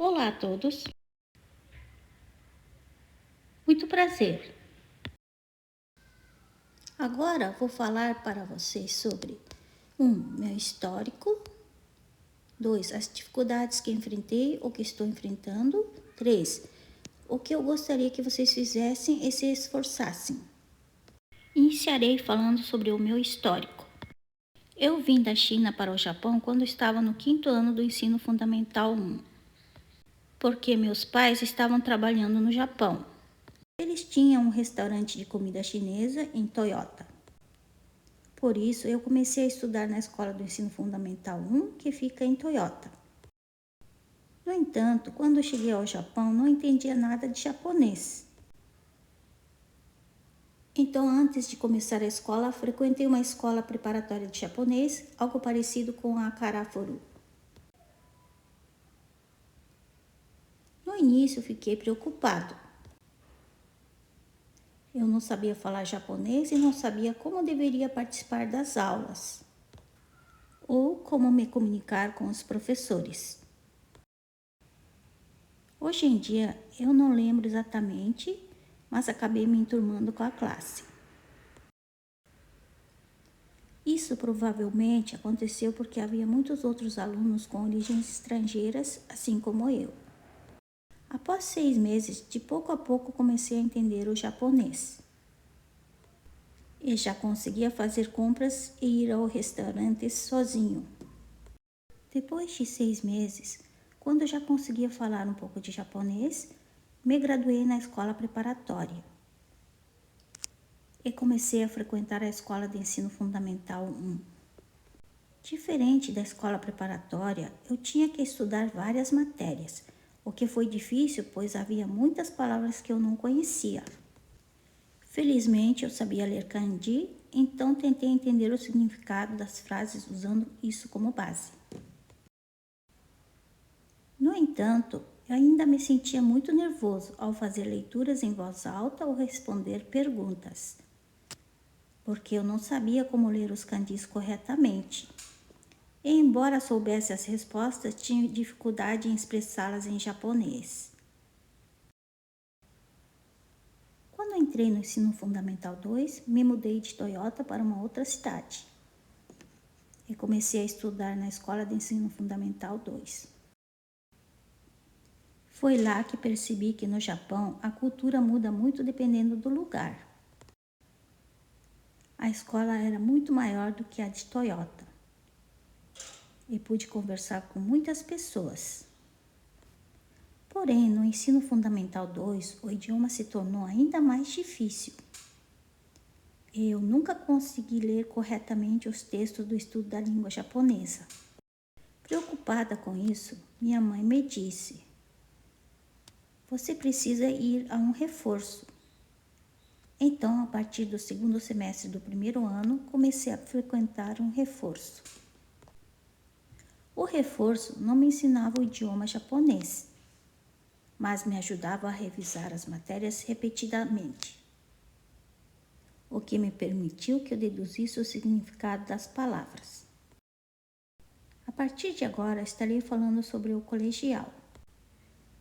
Olá a todos, muito prazer. Agora vou falar para vocês sobre meu histórico, 2, as dificuldades que enfrentei ou que estou enfrentando, 3, o que eu gostaria que vocês fizessem e se esforçassem. Iniciarei falando sobre o meu histórico. Eu vim da China para o Japão quando estava no 5º ano do ensino fundamental 1, porque meus pais estavam trabalhando no Japão. Eles tinham um restaurante de comida chinesa em Toyota. Por isso, eu comecei a estudar na Escola do Ensino Fundamental 1, que fica em Toyota. No entanto, quando eu cheguei ao Japão, não entendia nada de japonês. Então, antes de começar a escola, frequentei uma escola preparatória de japonês, algo parecido com a Karafuru. No início, fiquei preocupado. Eu não sabia falar japonês e não sabia como deveria participar das aulas ou como me comunicar com os professores. Hoje em dia, eu não lembro exatamente, mas acabei me enturmando com a classe. Isso provavelmente aconteceu porque havia muitos outros alunos com origens estrangeiras, assim como eu. Após 6 meses, de pouco a pouco comecei a entender o japonês. E já conseguia fazer compras e ir ao restaurante sozinho. Depois de 6 meses, quando já conseguia falar um pouco de japonês, me graduei na escola preparatória. E comecei a frequentar a Escola de Ensino Fundamental 1. Diferente da escola preparatória, eu tinha que estudar várias matérias, o que foi difícil, pois havia muitas palavras que eu não conhecia. Felizmente, eu sabia ler kanji, então tentei entender o significado das frases usando isso como base. No entanto, eu ainda me sentia muito nervoso ao fazer leituras em voz alta ou responder perguntas, porque eu não sabia como ler os kanjis corretamente. E embora soubesse as respostas, tinha dificuldade em expressá-las em japonês. Quando entrei no ensino fundamental 2, me mudei de Toyota para uma outra cidade. E comecei a estudar na escola de ensino fundamental 2. Foi lá que percebi que no Japão a cultura muda muito dependendo do lugar. A escola era muito maior do que a de Toyota e pude conversar com muitas pessoas. Porém, no ensino fundamental 2, o idioma se tornou ainda mais difícil. Eu nunca consegui ler corretamente os textos do estudo da língua japonesa. Preocupada com isso, minha mãe me disse: "Você precisa ir a um reforço." Então, a partir do 2º semestre do 1º ano, comecei a frequentar um reforço. O reforço não me ensinava o idioma japonês, mas me ajudava a revisar as matérias repetidamente, o que me permitiu que eu deduzisse o significado das palavras. A partir de agora, estarei falando sobre o colegial.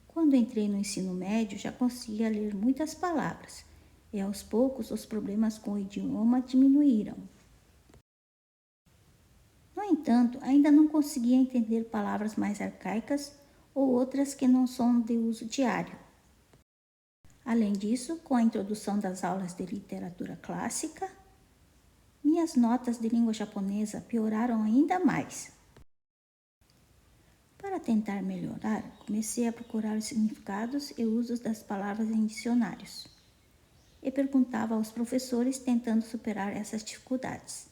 Quando entrei no ensino médio, já conseguia ler muitas palavras, e aos poucos os problemas com o idioma diminuíram. No entanto, ainda não conseguia entender palavras mais arcaicas ou outras que não são de uso diário. Além disso, com a introdução das aulas de literatura clássica, minhas notas de língua japonesa pioraram ainda mais. Para tentar melhorar, comecei a procurar os significados e usos das palavras em dicionários e perguntava aos professores tentando superar essas dificuldades.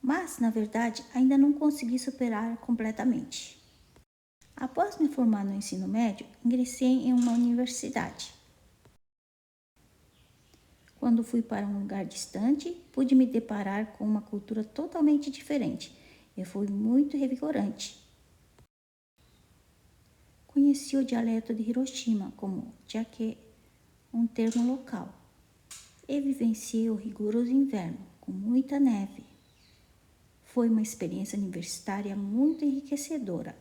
Mas, na verdade, ainda não consegui superar completamente. Após me formar no ensino médio, ingressei em uma universidade. Quando fui para um lugar distante, pude me deparar com uma cultura totalmente diferente e foi muito revigorante. Conheci o dialeto de Hiroshima como jake, um termo local, e vivenciei o rigoroso inverno com muita neve. Foi uma experiência universitária muito enriquecedora.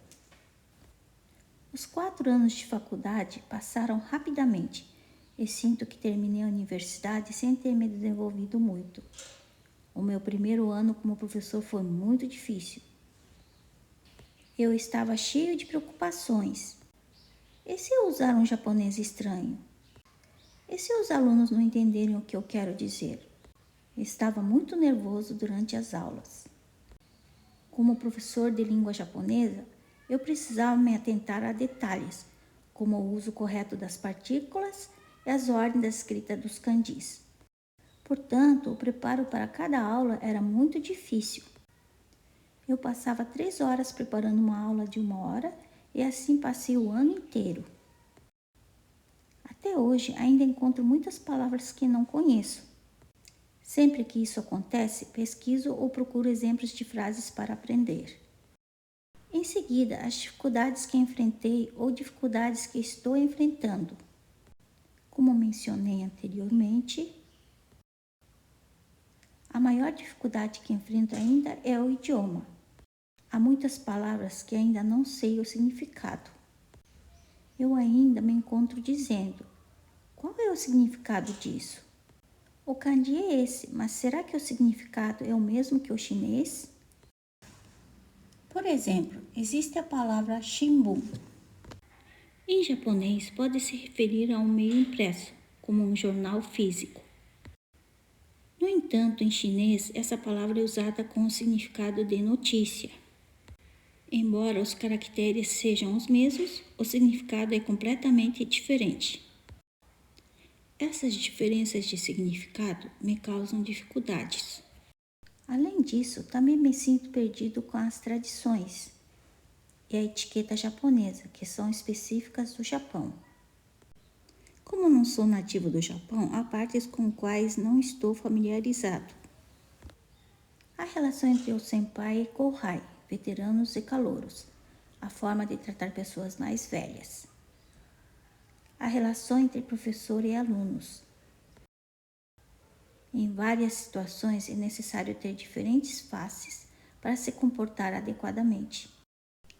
Os 4 anos de faculdade passaram rapidamente e sinto que terminei a universidade sem ter me desenvolvido muito. O meu primeiro ano como professor foi muito difícil. Eu estava cheio de preocupações. E se eu usar um japonês estranho? E se os alunos não entenderem o que eu quero dizer? Estava muito nervoso durante as aulas. Como professor de língua japonesa, eu precisava me atentar a detalhes, como o uso correto das partículas e as ordens da escrita dos kanjis. Portanto, o preparo para cada aula era muito difícil. Eu passava 3 horas preparando uma aula de 1 hora e assim passei o ano inteiro. Até hoje ainda encontro muitas palavras que não conheço. Sempre que isso acontece, pesquiso ou procuro exemplos de frases para aprender. Em seguida, as dificuldades que enfrentei ou dificuldades que estou enfrentando. Como mencionei anteriormente, a maior dificuldade que enfrento ainda é o idioma. Há muitas palavras que ainda não sei o significado. Eu ainda me encontro dizendo: qual é o significado disso? O kanji é esse, mas será que o significado é o mesmo que o chinês? Por exemplo, existe a palavra shimbun. Em japonês, pode se referir a um meio impresso, como um jornal físico. No entanto, em chinês, essa palavra é usada com o significado de notícia. Embora os caracteres sejam os mesmos, o significado é completamente diferente. Essas diferenças de significado me causam dificuldades. Além disso, também me sinto perdido com as tradições e a etiqueta japonesa, que são específicas do Japão. Como não sou nativo do Japão, há partes com quais não estou familiarizado. A relação entre o senpai e kouhai, veteranos e calouros. A forma de tratar pessoas mais velhas. A relação entre professor e alunos. Em várias situações é necessário ter diferentes faces para se comportar adequadamente.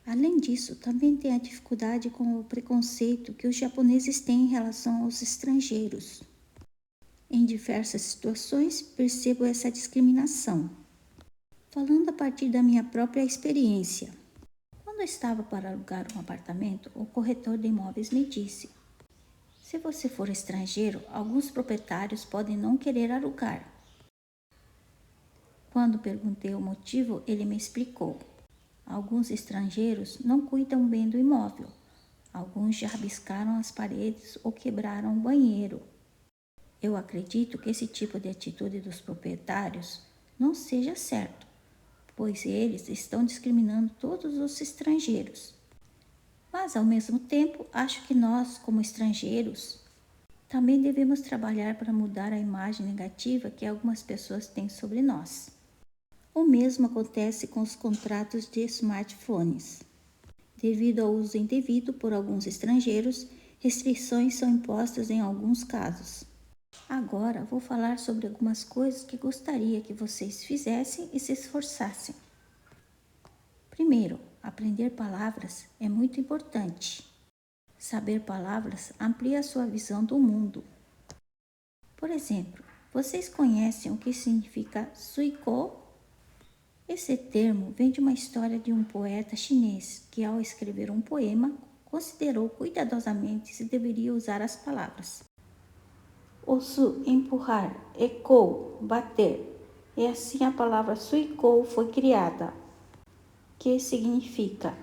Além disso, também tem a dificuldade com o preconceito que os japoneses têm em relação aos estrangeiros. Em diversas situações, percebo essa discriminação. Falando a partir da minha própria experiência. Quando eu estava para alugar um apartamento, o corretor de imóveis me disse: se você for estrangeiro, alguns proprietários podem não querer alugar. Quando perguntei o motivo, ele me explicou: alguns estrangeiros não cuidam bem do imóvel. Alguns já rabiscaram as paredes ou quebraram o banheiro. Eu acredito que esse tipo de atitude dos proprietários não seja certo, pois eles estão discriminando todos os estrangeiros. Mas, ao mesmo tempo, acho que nós, como estrangeiros, também devemos trabalhar para mudar a imagem negativa que algumas pessoas têm sobre nós. O mesmo acontece com os contratos de smartphones. Devido ao uso indevido por alguns estrangeiros, restrições são impostas em alguns casos. Agora vou falar sobre algumas coisas que gostaria que vocês fizessem e se esforçassem. Primeiro, aprender palavras é muito importante. Saber palavras amplia a sua visão do mundo. Por exemplo, vocês conhecem o que significa suiko? Esse termo vem de uma história de um poeta chinês que, ao escrever um poema, considerou cuidadosamente se deveria usar as palavras osu, empurrar, e kou, bater. E assim a palavra suikou foi criada, que significa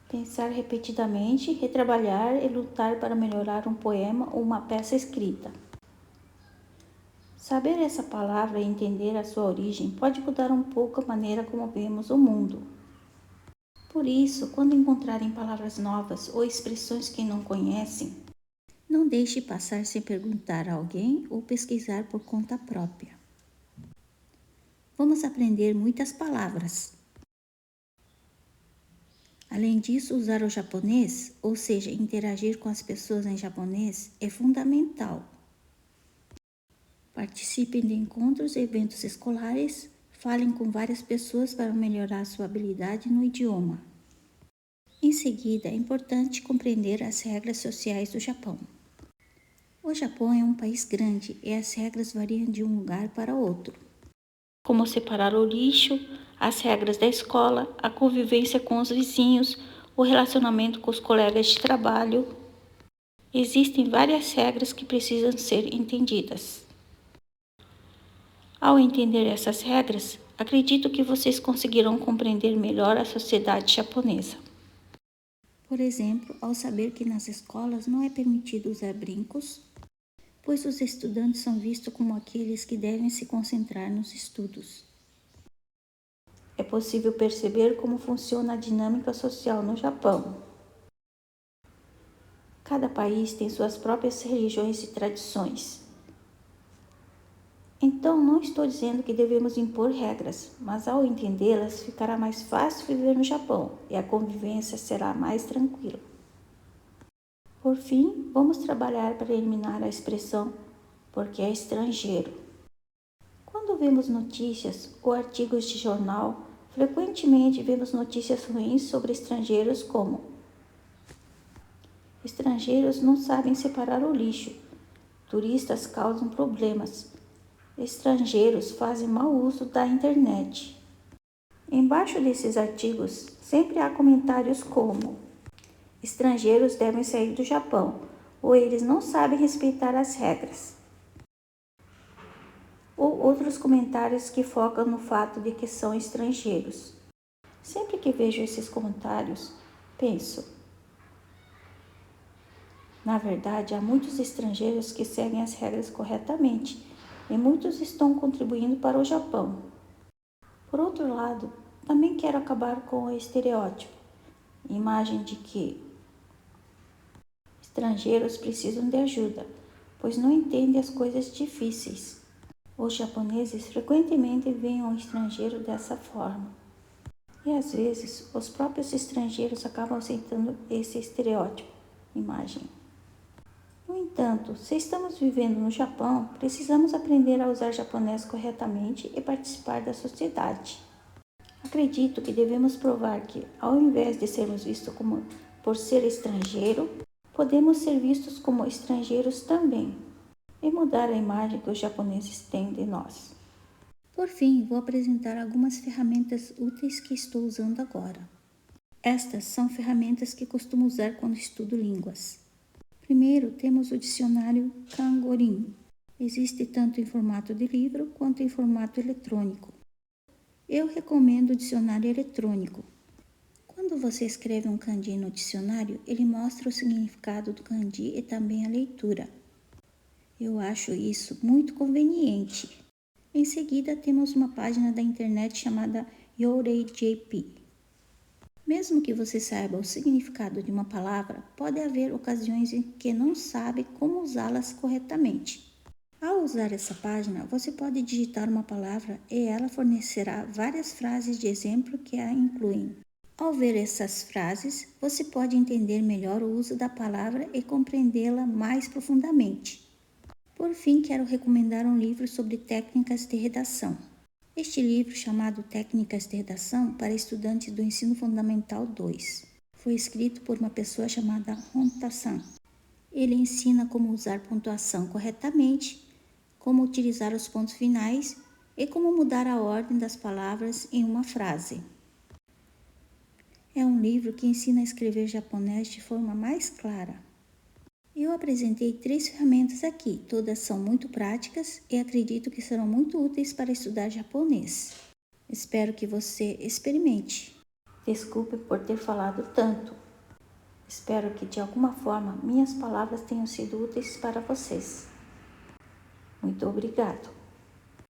pensar repetidamente, retrabalhar e lutar para melhorar um poema ou uma peça escrita. Saber essa palavra e entender a sua origem pode mudar um pouco a maneira como vemos o mundo. Por isso, quando encontrarem palavras novas ou expressões que não conhecem, não deixe passar sem perguntar a alguém ou pesquisar por conta própria. Vamos aprender muitas palavras. Além disso, usar o japonês, ou seja, interagir com as pessoas em japonês, é fundamental. Participem de encontros e eventos escolares, falem com várias pessoas para melhorar sua habilidade no idioma. Em seguida, é importante compreender as regras sociais do Japão. O Japão é um país grande e as regras variam de um lugar para outro. Como separar o lixo, as regras da escola, a convivência com os vizinhos, o relacionamento com os colegas de trabalho. Existem várias regras que precisam ser entendidas. Ao entender essas regras, acredito que vocês conseguirão compreender melhor a sociedade japonesa. Por exemplo, ao saber que nas escolas não é permitido usar brincos, pois os estudantes são vistos como aqueles que devem se concentrar nos estudos. É possível perceber como funciona a dinâmica social no Japão. Cada país tem suas próprias religiões e tradições. Então, não estou dizendo que devemos impor regras, mas ao entendê-las, ficará mais fácil viver no Japão e a convivência será mais tranquila. Por fim, vamos trabalhar para eliminar a expressão porque é estrangeiro. Quando vemos notícias ou artigos de jornal, frequentemente vemos notícias ruins sobre estrangeiros como: estrangeiros não sabem separar o lixo, turistas causam problemas, estrangeiros fazem mau uso da internet. Embaixo desses artigos sempre há comentários como: estrangeiros devem sair do Japão, ou eles não sabem respeitar as regras. Ou outros comentários que focam no fato de que são estrangeiros. Sempre que vejo esses comentários, penso: na verdade, há muitos estrangeiros que seguem as regras corretamente e muitos estão contribuindo para o Japão. Por outro lado, também quero acabar com o estereótipo, imagem de que estrangeiros precisam de ajuda, pois não entendem as coisas difíceis. Os japoneses frequentemente veem o estrangeiro dessa forma. E às vezes, os próprios estrangeiros acabam aceitando esse estereótipo, imagem. No entanto, se estamos vivendo no Japão, precisamos aprender a usar japonês corretamente e participar da sociedade. Acredito que devemos provar que, ao invés de sermos vistos como por ser estrangeiro, podemos ser vistos como estrangeiros também, e mudar a imagem que os japoneses têm de nós. Por fim, vou apresentar algumas ferramentas úteis que estou usando agora. Estas são ferramentas que costumo usar quando estudo línguas. Primeiro, temos o dicionário Kangorin. Existe tanto em formato de livro quanto em formato eletrônico. Eu recomendo o dicionário eletrônico. Quando você escreve um kanji no dicionário, ele mostra o significado do kanji e também a leitura. Eu acho isso muito conveniente. Em seguida, temos uma página da internet chamada Yorei.jp. Mesmo que você saiba o significado de uma palavra, pode haver ocasiões em que não sabe como usá-las corretamente. Ao usar essa página, você pode digitar uma palavra e ela fornecerá várias frases de exemplo que a incluem. Ao ver essas frases, você pode entender melhor o uso da palavra e compreendê-la mais profundamente. Por fim, quero recomendar um livro sobre técnicas de redação. Este livro, chamado Técnicas de Redação para Estudantes do Ensino Fundamental 2, foi escrito por uma pessoa chamada Honta-san. Ele ensina como usar pontuação corretamente, como utilizar os pontos finais e como mudar a ordem das palavras em uma frase. É um livro que ensina a escrever japonês de forma mais clara. Eu apresentei 3 ferramentas aqui, todas são muito práticas e acredito que serão muito úteis para estudar japonês. Espero que você experimente. Desculpe por ter falado tanto. Espero que de alguma forma minhas palavras tenham sido úteis para vocês. Muito obrigado.